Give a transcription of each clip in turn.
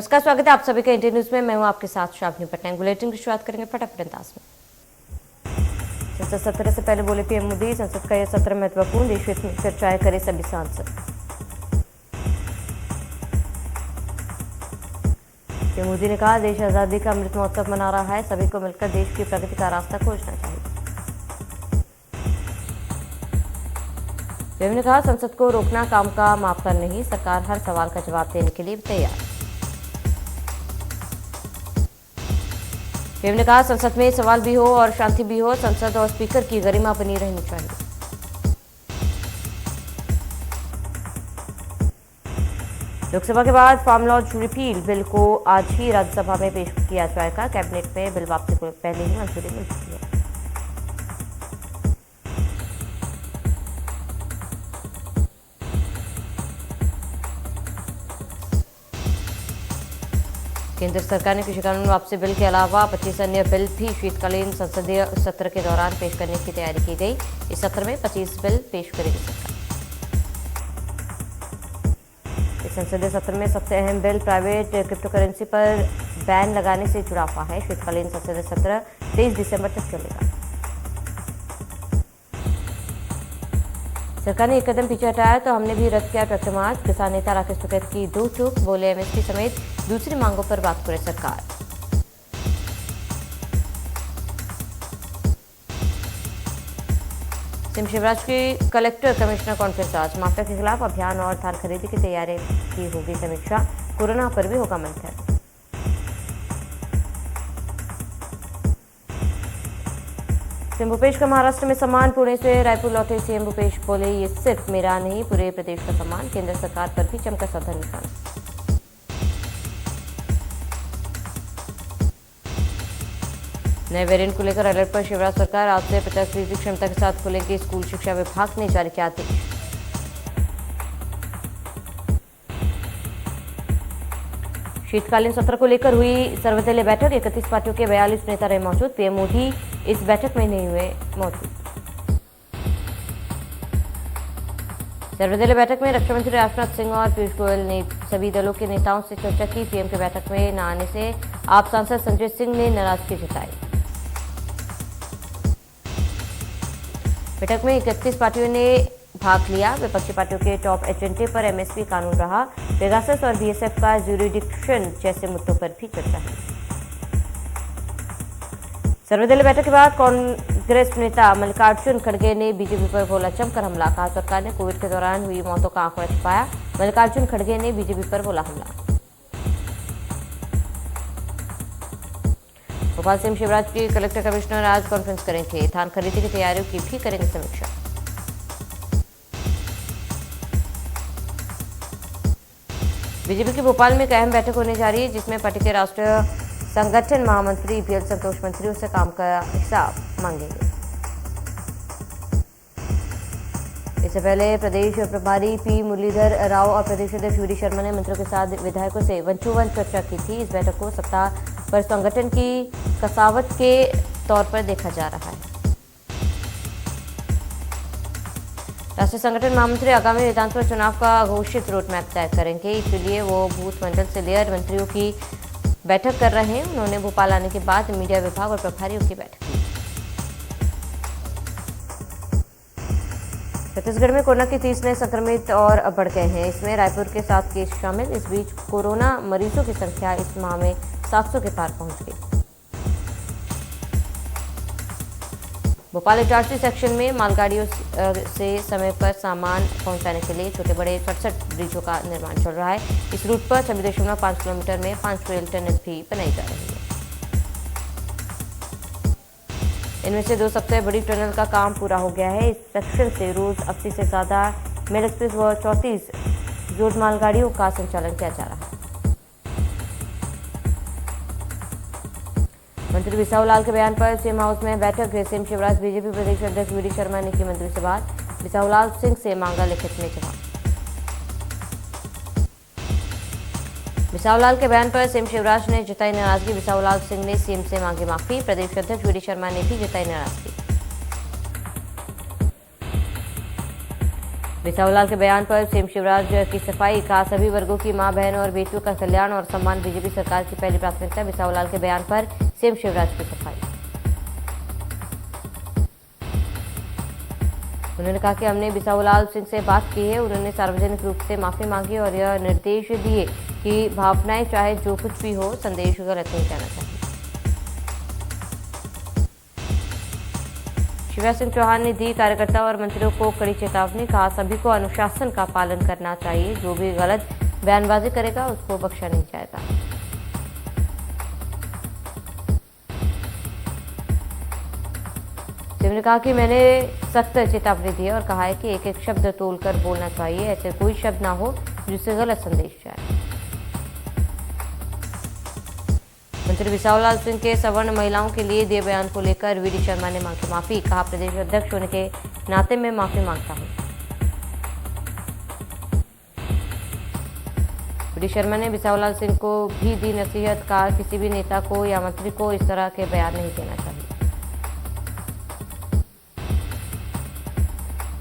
नमस्कार, स्वागत है आप सभी का इंडिया न्यूज में। मैं हूं आपके साथ शाबनी पटनायक। बुलेटिन की शुरुआत करेंगे फटाफट अंदाज में। संसद सत्र से पहले बोले पीएम मोदी, संसद का यह सत्र महत्वपूर्ण, देश हित में चर्चाएं करे सभी सांसद। पीएम मोदी ने कहा, देश आजादी का अमृत महोत्सव मना रहा है, सभी को मिलकर देश की प्रगति का रास्ता खोजना चाहिए। पीएम ने कहा, संसद को रोकना काम का मापदंड नहीं, सरकार हर सवाल का जवाब देने के लिए तैयार। पीएम ने कहा, संसद में सवाल भी हो और शांति भी हो, संसद और स्पीकर की गरिमा बनी रहनी चाहिए। लोकसभा के बाद फार्म लॉ रिपील बिल को आज ही राज्यसभा में पेश किया जाएगा। कैबिनेट में बिल वापसी को पहले ही मंजूरी मिल चुकी है। केंद्र सरकार ने कृषि कानून वापसी बिल के अलावा 25 अन्य बिल भी शीतकालीन संसदीय सत्र के दौरान पेश करने की तैयारी की गई। इस सत्र में 25 बिल पेश करेगी सरकार। इस संसदीय सत्र में सबसे अहम बिल प्राइवेट क्रिप्टो करेंसी पर बैन लगाने से जुड़ा हुआ है। शीतकालीन संसदीय सत्र 23 दिसंबर तक चलेगा। सरकार ने एक कदम पीछे हटाया तो हमने भी रद्द किया ट्रैक्टर मार्च। किसान नेता राकेश टिकैत की दो चूक, बोले एमएसपी समेत दूसरी मांगों पर बात करे सरकार। सीएम शिवराज की कलेक्टर कमिश्नर कॉन्फ्रेंस आज, माफिया के खिलाफ अभियान और धान खरीदी की तैयारी की होगी समीक्षा, कोरोना पर भी होगा मंथन। सीएम भूपेश का महाराष्ट्र में सम्मान, पुणे से रायपुर लौटे सीएम भूपेश बोले, ये सिर्फ मेरा नहीं पूरे प्रदेश का सम्मान, केंद्र सरकार पर भी चमका साधा निशान। नए वेरिएंट को लेकर अलर्ट पर शिवराज सरकार, आज से 50% क्षमता के साथ खुलेंगे स्कूल। शिक्षा विभाग ने जारी किया आदेश। शीतकालीन सत्र को लेकर हुई सर्वदलीय बैठक, 31 पार्टियों के 42 नेता रहे मौजूद। पीएम मोदी इस बैठक में नहीं हुए मौजूद। सर्वदलीय बैठक में रक्षा मंत्री राजनाथ सिंह और पीयूष गोयल ने सभी दलों के नेताओं से चर्चा की। पीएम की बैठक में न आने से आप सांसद संजय सिंह ने नाराजगी जताई। बैठक में 31 पार्टियों ने भाग लिया। विपक्षी पार्टियों के टॉप एजेंडे पर एमएसपी कानून रहा, पेगासस और बीएसएफ का ज्यूरिडिक्शन जैसे मुद्दों पर भी चर्चा हुई। सर्वदलीय बैठक के बाद कांग्रेस नेता मल्लिकार्जुन खड़गे ने बीजेपी पर बोला जमकर हमला, कहा सरकार ने कोविड के दौरान हुई मौतों का आंकड़ा छुपाया। मल्लिकार्जुन खड़गे ने बीजेपी पर बोला हमला। भोपाल सीएम शिवराज की कलेक्टर कमिश्नर आज कॉन्फ्रेंस करेंगे, धान खरीदी की तैयारियों की भी करेंगे समीक्षा। बीजेपी की भोपाल में एक अहम बैठक होने जा रही है, जिसमें पार्टी के राष्ट्रीय संगठन महामंत्री बीएल संतोष मंत्रियों से काम का हिसाब मांगेंगे। इससे पहले प्रदेश प्रभारी पी मुरलीधर राव और प्रदेश अध्यक्ष वी डी शर्मा ने मंत्रियों के साथ विधायकों से वन टू वन चर्चा की थी। इस बैठक को सत्ता पर संगठन की कसावट के तौर पर देखा जा रहा है। राष्ट्रीय संगठन महामंत्री आगामी विधानसभा चुनाव का घोषित रोड मैप तय करेंगे, इसलिए वो बूथ मंडल से लेयर मंत्रियों की बैठक कर रहे हैं। उन्होंने भोपाल आने के बाद मीडिया विभाग और प्रभारियों की बैठक की। छत्तीसगढ़ में कोरोना के 30 नए संक्रमित और बढ़ गए हैं, इसमें रायपुर के 7 केस शामिल। इस बीच कोरोना मरीजों की संख्या इस माह में 700 के पार पहुंच गई। भोपाल एचआरसी सेक्शन में मालगाड़ियों से समय पर सामान पहुंचाने के लिए छोटे बड़े 67 ब्रिजों का निर्माण चल रहा है। इस रूट पर 26.5 किलोमीटर में 5 रेल टनल भी बनाई जा रही है। इनमें से 2 सबसे बड़ी टनल का काम पूरा हो गया है। इस सेक्शन से रोज 80 से ज्यादा मेल एक्सप्रेस व 34 जोड़ मालगाड़ियों का संचालन किया जा रहा है। मंत्री बिसाहूलाल के बयान पर सीएम हाउस में बैठक, सीएम शिवराज बीजेपी प्रदेश अध्यक्ष वी डी शर्मा ने की मंत्री से बात, बिसाहूलाल सिंह से मांगा लिखित में जवाब। बिसाहूलाल के बयान पर सीएम शिवराज ने जताई नाराजगी, बिसाहूलाल सिंह ने सीएम से मांगी माफी। प्रदेश अध्यक्ष वी डी शर्मा ने भी जताई नाराजगी। बिसाहूलाल के बयान पर सीएम शिवराज की सफाई, कहा सभी वर्गों की मां बहन और बेटियों का कल्याण और सम्मान बीजेपी सरकार की पहली प्राथमिकता। बिसाहूलाल के बयान पर सीएम शिवराज की सफाई। उन्होंने कहा कि हमने बिसाहूलाल सिंह से बात की है, उन्होंने सार्वजनिक रूप से माफी मांगी और यह निर्देश दिए कि भावनाएं चाहे जो कुछ भी हो, संदेश गलत नहीं जाना चाहिए। शिवराज सिंह चौहान ने दी कार्यकर्ता और मंत्रियों को कड़ी चेतावनी, कहा सभी को अनुशासन का पालन करना चाहिए, जो भी गलत बयानबाजी करेगा उसको बख्शा नहीं जाएगा। सीएम ने कहा कि मैंने सख्त चेतावनी दी है और कहा है कि एक एक शब्द तोलकर बोलना चाहिए, ऐसे कोई शब्द ना हो जिससे गलत संदेश जाए। मंत्री बिसाहूलाल सिंह के सवर्ण महिलाओं के लिए दिए बयान को लेकर वीडी शर्मा ने मांगी माफी, कहा प्रदेश अध्यक्ष होने के नाते मैं माफी मांगता हूं। वीडी शर्मा ने बिसाहूलाल सिंह को भी दी नसीहत, कहा किसी भी नेता को या मंत्री को इस तरह के बयान नहीं देना चाहिए।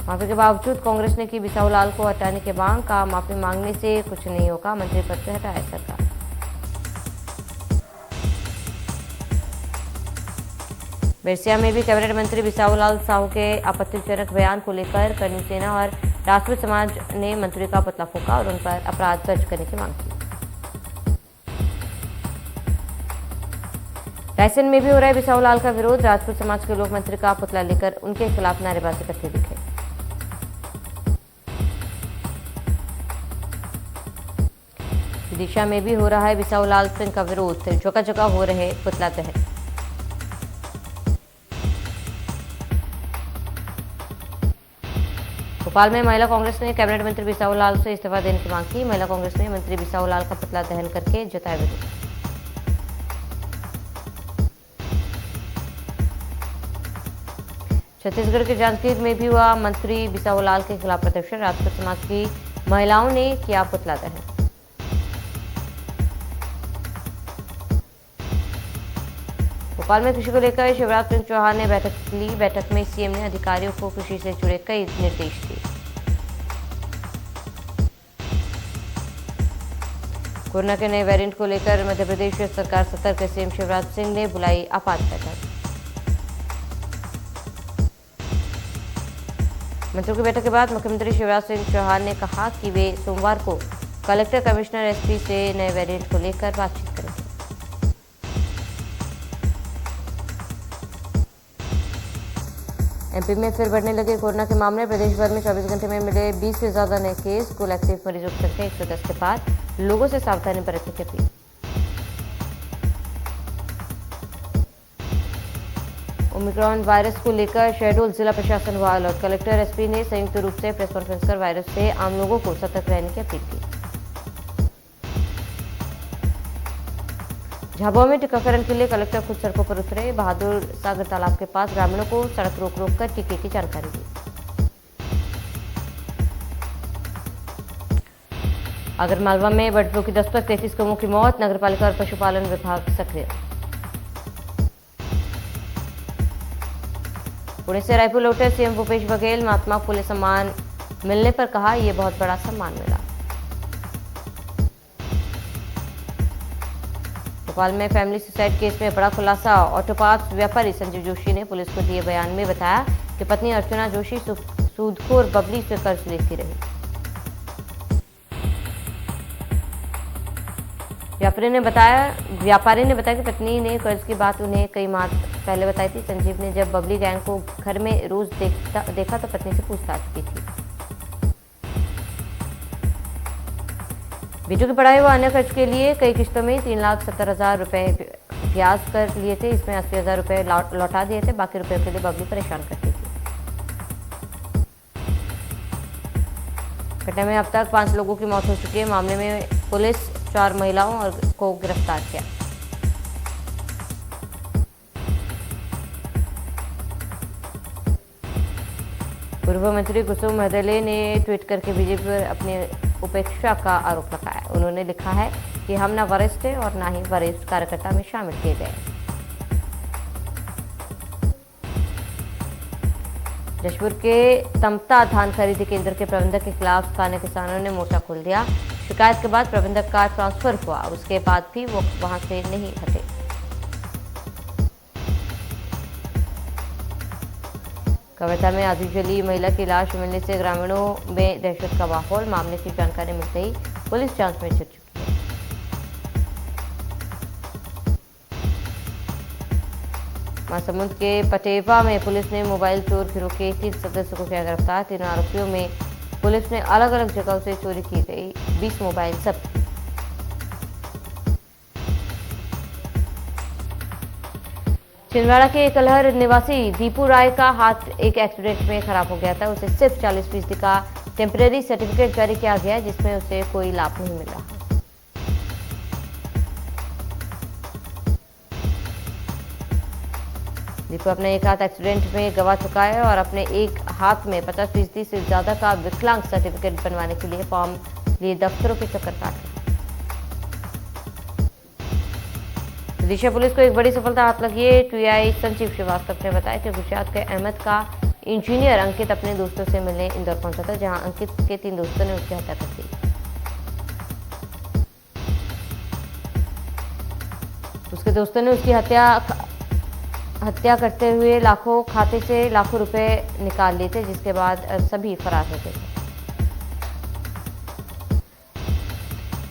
माफी के बावजूद कांग्रेस ने की बिसाहूलाल को हटाने की मांग, कहा माफी मांगने से कुछ नहीं होगा, मंत्री पद से हटाए सरकार। बेरसिया में भी कैबिनेट मंत्री बिसाहूलाल साहू के आपत्तिजनक बयान को लेकर कर्णी सेना और राजपूत समाज ने मंत्री का पुतला फूंका और उन पर अपराध दर्ज करने की मांग की। रायसेन में भी हो रहा है बिसाहूलाल का विरोध, राजपूत समाज के लोग मंत्री का पुतला लेकर उनके खिलाफ नारेबाजी करते दिखे। विदिशा में भी हो रहा है बिसाहूलाल सिंह का विरोध, जगह जगह हो रहे पुतला दहन। भोपाल में महिला कांग्रेस ने कैबिनेट मंत्री बिसाहूलाल से इस्तीफा देने की मांग की। महिला कांग्रेस ने मंत्री बिसाहूलाल का पुतला दहन करके जताया विरोध। छत्तीसगढ़ के जांजगीर में भी हुआ मंत्री बिसाहूलाल के खिलाफ प्रदर्शन, राजपूत समाज की महिलाओं ने किया पुतला दहन। भोपाल में कृषि को लेकर शिवराज सिंह चौहान ने बैठक ली। बैठक में सीएम ने अधिकारियों को कृषि से जुड़े कई निर्देश दिए। कोरोना के नए वेरिएंट को लेकर मध्य प्रदेश सरकार सतर्क, सीएम शिवराज सिंह ने बुलाई आपात बैठक। मंत्रियों की बैठक के बाद मुख्यमंत्री शिवराज सिंह चौहान ने कहा कि वे सोमवार को कलेक्टर, कमिश्नर, एसपी से नए वेरिएंट को लेकर बातचीत करेंगे। एमपी में फिर बढ़ने लगे कोरोना के मामले, प्रदेश भर में 24 घंटे में मिले 20 से ज्यादा नए केस, कुल एक्टिव मरीजों की संख्या 110 के पार, लोगों से सावधानी बरतने की अपील। ओमिक्रॉन वायरस को लेकर शहडोल जिला प्रशासन हुआ अलर्ट, कलेक्टर, एसपी ने संयुक्त रूप से प्रेस कॉन्फ्रेंस कर वायरस से आम लोगों को सतर्क रहने की अपील की। झाबुआ में टीकाकरण के लिए कलेक्टर खुद सड़कों पर उतरे, बहादुर सागर तालाब के पास ग्रामीणों को सड़क रोक कर टीके की जानकारी दी। आगरमालवा में बर्ड फ्लू की दस्तक, 33 कौवों की मौत, नगरपालिका और पशुपालन विभाग सक्रिय। पुणे से रायपुर लौटे सीएम भूपेश बघेल, महात्मा फुले सम्मान मिलने पर कहा यह बहुत बड़ा सम्मान मिला। भोपाल में फैमिली सुसाइड केस में बड़ा खुलासा, ऑटो पार्ट्स व्यापारी संजीव जोशी ने पुलिस को दिए बयान में बताया कि पत्नी अर्चना जोशी सूदखोर बबली से कर्ज लेती रही। व्यापारी ने बताया कि पत्नी ने कर्ज की बात उन्हें कई माह पहले बताई थी। संजीव ने जब बबली गैंग को घर में रोज देखा तो पत्नी से पूछताछ की थी। बेटों की पढ़ाई व अन्य खर्च के लिए कई किस्तों में 3,70,000 रुपए ब्याज कर लिए थे, इसमें 80,000 रुपए लौटा दिए थे, बाकी रुपयों के लिए बबली परेशान करती थी। घटना में अब तक 5 लोगों की मौत हो चुकी है। मामले में पुलिस 4 महिलाओं को गिरफ्तार किया। पूर्व मंत्री कुसुम महदले ने ट्वीट करके बीजेपी पर अपनी उपेक्षा का आरोप लगाया। उन्होंने लिखा है कि हम न वरिष्ठ और न ही वरिष्ठ कार्यकर्ता में शामिल किए गए। जशपुर के तमता धान खरीदी केंद्र के प्रबंधक के खिलाफ स्थानीय किसानों ने मोर्चा खोल दिया। शिकायत के बाद प्रबंधक का ट्रांसफर हुआ, उसके बाद भी वो वहां से नहीं हटे। कवर्धा में आधी जली महिला की लाश मिलने से ग्रामीणों में दहशत का माहौल। मामले की जानकारी मिलते ही पुलिस जांच में जुट चुकी है। महासमुंद के पटेवा में पुलिस ने मोबाइल चोर गिरोह के 3 सदस्यों को किया गिरफ्तार। 3 आरोपियों में पुलिस ने अलग अलग जगहों से चोरी की गई 20 मोबाइल जब्त किए। छिंदवाड़ा के कलहर निवासी दीपू राय का हाथ एक एक्सीडेंट में खराब हो गया था। उसे सिर्फ 40% का टेम्परेरी सर्टिफिकेट जारी किया गया, जिसमें उसे कोई लाभ नहीं मिला। दीपू अपने एक हाथ एक्सीडेंट में गंवा चुका है और अपने एक हाथ में 50% से ज्यादा का विकलांग सर्टिफिकेट बनवाने के लिए फॉर्म लिए दफ्तरों के चक्कर काट रहा है। विदिशा पुलिस को एक बड़ी सफलता हाथ लगी है। टीआई संजीव श्रीवास्तव ने बताया कि गुजरात के अहमद का इंजीनियर अंकित अपने दोस्तों से मिलने इंदौर पहुंचा था, जहां अंकित के 3 दोस्तों ने उसकी हत्या कर दी। उसके दोस्तों ने उसकी हत्या करते हुए लाखों खाते से लाखों रुपए निकाल लिए थे, जिसके बाद सभी फरार हो गए।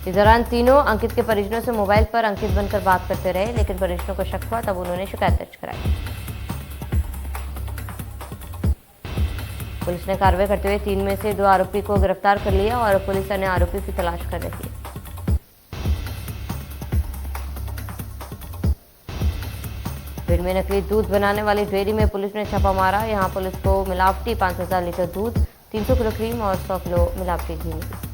इस दौरान तीनों अंकित के परिजनों से मोबाइल पर अंकित बनकर बात करते रहे, लेकिन परिजनों को शक हुआ, तब उन्होंने शिकायत दर्ज कराई। पुलिस ने कार्रवाई करते हुए 3 में से 2 आरोपी को गिरफ्तार कर लिया और पुलिस अन्य आरोपी की तलाश कर रही है। भिंड में नकली दूध बनाने वाली डेयरी में पुलिस ने छापा मारा। यहां पुलिस को मिलावटी 5,000 लीटर दूध, 300 किलो क्रीम और 100 किलो मिलावटी घी मिली।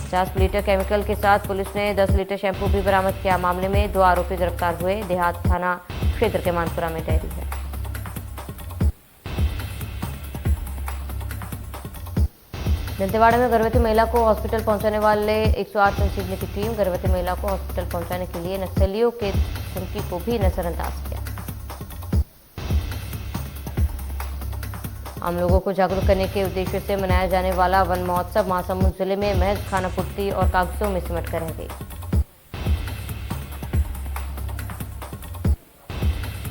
50 लीटर केमिकल के साथ पुलिस ने 10 लीटर शैंपू भी बरामद किया। मामले में 2 आरोपी गिरफ्तार हुए। देहात थाना क्षेत्र के मानपुरा में डेयरी है। दंतेवाड़ा में गर्भवती महिला को हॉस्पिटल पहुंचाने वाले 108 संजीवनी की टीम गर्भवती महिला को हॉस्पिटल पहुंचाने के लिए नक्सलियों के धमकी को भी नजरअंदाज किया। आम लोगों को जागरूक करने के उद्देश्य से मनाया जाने वाला वन महोत्सव महासमुंद जिले में महज खानापूर्ति और कागजों में सिमट कर रह गई।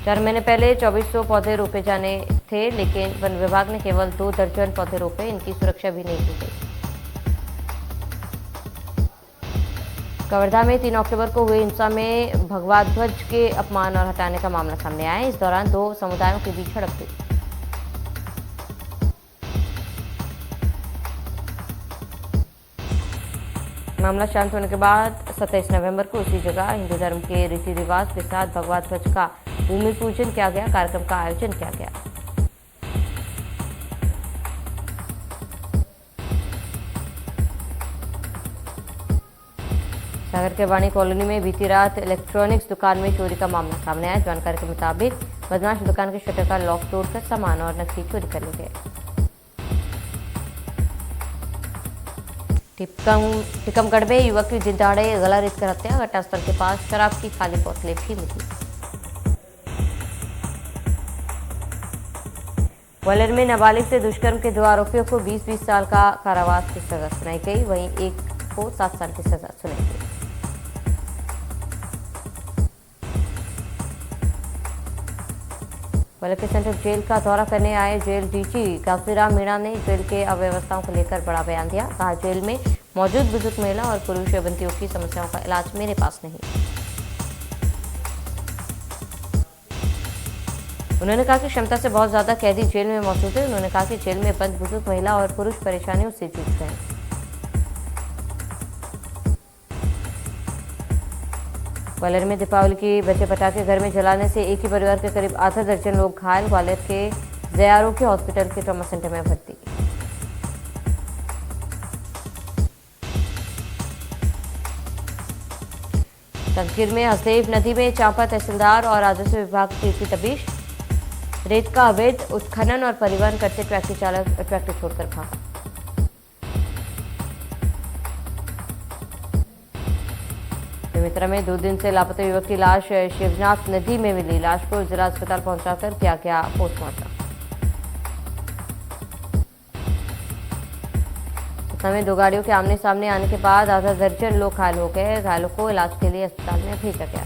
4 महीने पहले 2400 पौधे रोपे जाने थे, लेकिन वन विभाग ने केवल 2 दर्जन पौधे रोपे। इनकी सुरक्षा भी नहीं की गई। कवर्धा में 3 अक्टूबर को हुई हिंसा में भगवा ध्वज के अपमान और हटाने का मामला सामने आया। इस दौरान 2 समुदायों के बीच झड़प हुई। मामला शांत होने के बाद 27 नवंबर को उसी जगह हिंदू धर्म के रीति रिवाज के साथ भगवा ध्वज का भूमि पूजन किया गया। कार्यक्रम का आयोजन किया गया। सागर के वाणी कॉलोनी में बीती रात इलेक्ट्रॉनिक्स दुकान में चोरी का मामला सामने आया। जानकारी के मुताबिक बदमाश दुकान के शटर का लॉक तोड़कर सामान और नकदी चोरी कर ले गए। टीकमगढ़ में युवक की दिनदहाड़े गला रेतकर हत्या। घटनास्थल के पास शराब की खाली बोतलें भी मिली। ग्वालियर में नाबालिग से दुष्कर्म के 2 आरोपियों को 20-20 साल का कारावास की सजा सुनाई गई। वहीं एक को 7 साल की सजा सुनाई गई। ग्वालियर के सेंट्रल जेल का दौरा करने आए जेल डीजी काशीराम मीणा ने जेल के अव्यवस्थाओं को लेकर बड़ा बयान दिया। कहा, जेल में मौजूद बुजुर्ग महिला और पुरुष बंदियों की समस्याओं का इलाज मेरे पास नहीं। उन्होंने कहा कि क्षमता से बहुत ज्यादा कैदी जेल में मौजूद है। उन्होंने कहा कि जेल में बंद बुजुर्ग महिला और पुरुष परेशानियों से जूझ रहे हैं। ग्वालियर में दीपावली की बचे पटाखे घर में जलाने से एक ही परिवार के करीब आधा दर्जन लोग घायल। ग्वालियर के जयारोग्य हॉस्पिटल के ट्रॉमा सेंटर में भर्ती। संकीर्ण में हसदेव नदी में चांपा तहसीलदार और राजस्व विभाग की तबीश। रेत का अवैध उत्खनन और परिवहन करते ट्रैक्टर चालक ट्रैक्टर छोड़कर भागा। बेमेतरा में 2 दिन से लापता युवक की लाश शिवनाथ नदी में मिली। लाश को जिला अस्पताल पहुंचाकर किया गया पोस्टमार्टम। पटना में 2 गाड़ियों के आमने सामने आने के बाद आधा दर्जन लोग घायल हो गए। घायलों को इलाज के लिए अस्पताल में भेजा गया।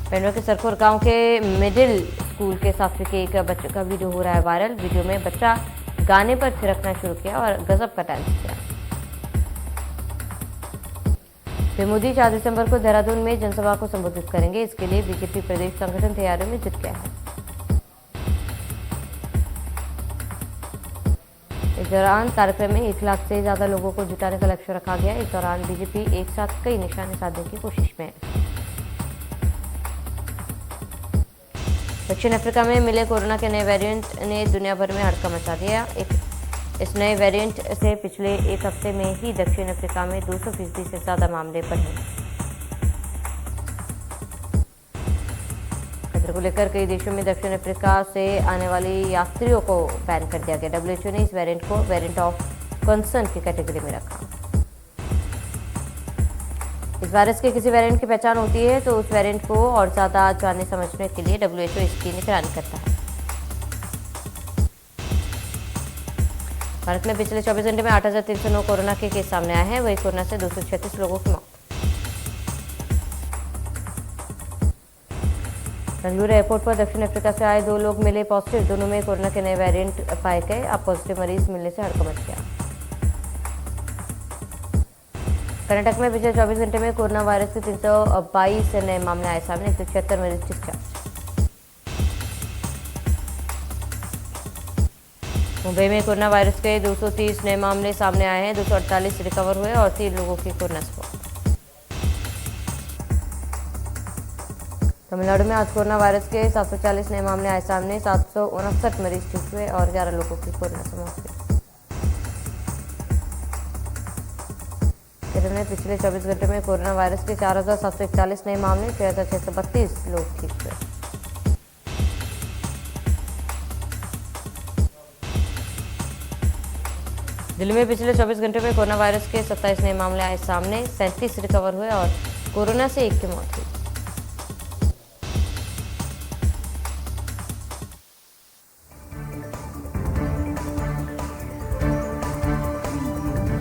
पेंड्रा के सरखोर गांव के मिडिल स्कूल के छात्र के एक बच्चे का वीडियो हो रहा है वायरल। वीडियो में बच्चा गाने पर थिरकना शुरू किया और गजब का डांस किया। फिर मोदी 4 दिसंबर को देहरादून में जनसभा को संबोधित करेंगे। इसके लिए बीजेपी प्रदेश संगठन तैयारियों में जुट गया है। इस दौरान कार्यक्रम में 1 लाख से ज्यादा लोगों को जुटाने का लक्ष्य रखा गया। इस दौरान बीजेपी एक साथ कई निशाने साधने की कोशिश में है। दक्षिण अफ्रीका में मिले कोरोना के नए वेरिएंट ने दुनिया भर में हड़कंप मचा दिया। इस नए वेरिएंट से पिछले 1 हफ्ते में ही दक्षिण अफ्रीका में 200% से ज्यादा मामले बढ़े। खतरे को लेकर कई देशों में दक्षिण अफ्रीका से आने वाली यात्रियों को बैन कर दिया गया। WHO ने इस वेरिएंट को वेरिएंट ऑफ कंसर्न की कैटेगरी में रखा। इस वायरस के किसी वेरिएंट की पहचान होती है तो उस वेरिएंट को और ज्यादा जानने समझने के लिए WHO इसकी निगरानी करता है। भारत में पिछले 24 घंटे में 8,309 कोरोना के केस सामने आए हैं। वहीं कोरोना से 236 लोगों की मौत। बेंगलुरु एयरपोर्ट पर दक्षिण अफ्रीका से आए 2 लोग मिले पॉजिटिव। दोनों में कोरोना के नए वेरिएंट पाए गए। अब पॉजिटिव मरीज मिलने से हड़कंप मच गया। कर्नाटक में पिछले 24 घंटे में कोरोना वायरस के 322 नए मामले आए सामने। 176 मरीज डिस्चार्ज। मुंबई में कोरोना वायरस के 230 नए मामले सामने आए हैं। 248 रिकवर हुए और 3 लोगों की कोरोना से मौत। तमिलनाडु में आज कोरोना वायरस के 740 नए मामले आए सामने। 759 मरीज ठीक हुए और 11 लोगों की कोरोना से मौत हुई। केरल में पिछले 24 घंटे में कोरोना वायरस के 4,741 नए मामले। 6,632 लोग ठीक हुए। दिल्ली में पिछले 24 घंटे में कोरोना वायरस के 27 नए मामले आए सामने। 37 रिकवर हुए और कोरोना से 1 की मौत हुई।